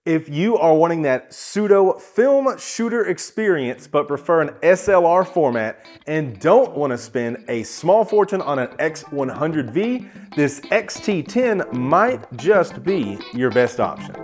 If you are wanting that pseudo film shooter experience but prefer an SLR format and don't want to spend a small fortune on an X100v, this X-T10 might just be your best option.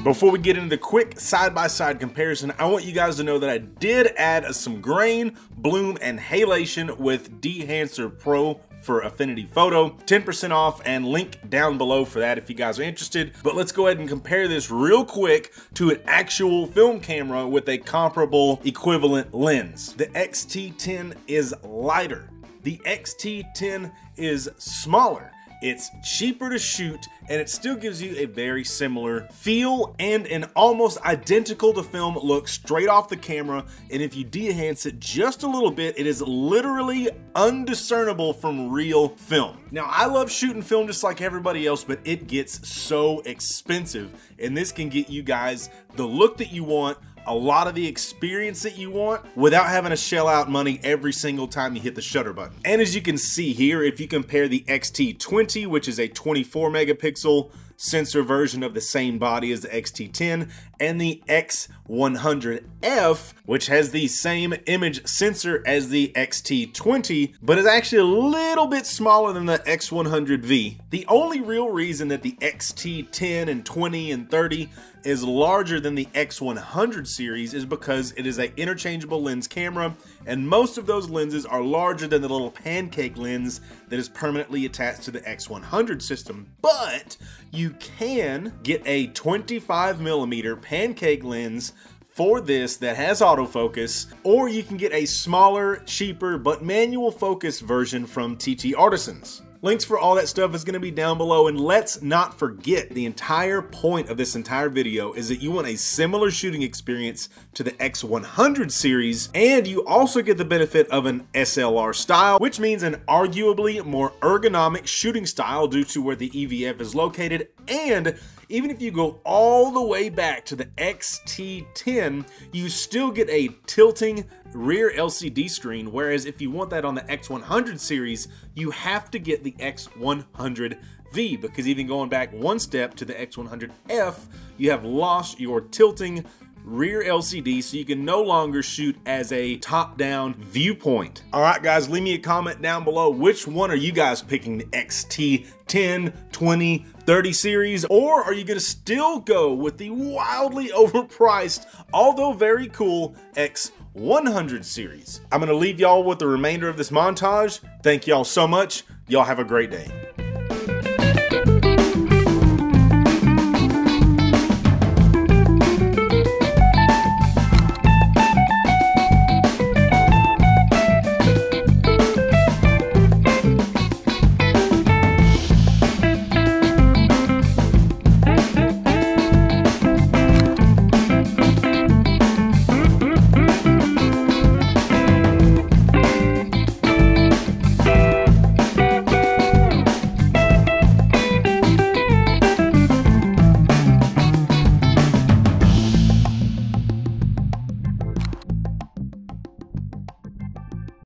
Before we get into the quick side-by-side comparison, I want you guys to know that I did add some grain, bloom, and halation with Dehancer Pro for Affinity Photo. 10% off and link down below for that if you guys are interested. But let's go ahead and compare this real quick to an actual film camera with a comparable equivalent lens. The X-T10 is lighter. The X-T10 is smaller. It's cheaper to shoot, and it still gives you a very similar feel and an almost identical to film look straight off the camera. And if you de-enhance it just a little bit, it is literally undiscernible from real film. Now, I love shooting film just like everybody else, but it gets so expensive, and this can get you guys the look that you want, a lot of the experience that you want without having to shell out money every single time you hit the shutter button. And as you can see here, if you compare the X-T20, which is a 24 megapixel sensor version of the same body as the X-T10, and the X100f, which has the same image sensor as the X-T20, but is actually a little bit smaller than the X100v. The only real reason that the X-T10 and 20 and 30 is larger than the X100 series is because it is an interchangeable lens camera, and most of those lenses are larger than the little pancake lens that is permanently attached to the X100 system. But you can get a 25mm pancake lens for this that has autofocus, or you can get a smaller, cheaper, but manual focus version from TT Artisans. Links for all that stuff is going to be down below, and let's not forget the entire point of this entire video is that you want a similar shooting experience to the X100 series, and you also get the benefit of an SLR style, which means an arguably more ergonomic shooting style due to where the EVF is located. And even if you go all the way back to the X-T10, you still get a tilting rear LCD screen, whereas if you want that on the X100 series, you have to get the X100v, because even going back one step to the X100f, you have lost your tilting rear LCD, so you can no longer shoot as a top-down viewpoint. All right, guys, leave me a comment down below. Which one are you guys picking, the X-T10, 20, 30 series, or are you gonna still go with the wildly overpriced, although very cool, X100 series? I'm gonna leave y'all with the remainder of this montage. Thank y'all so much. Y'all have a great day.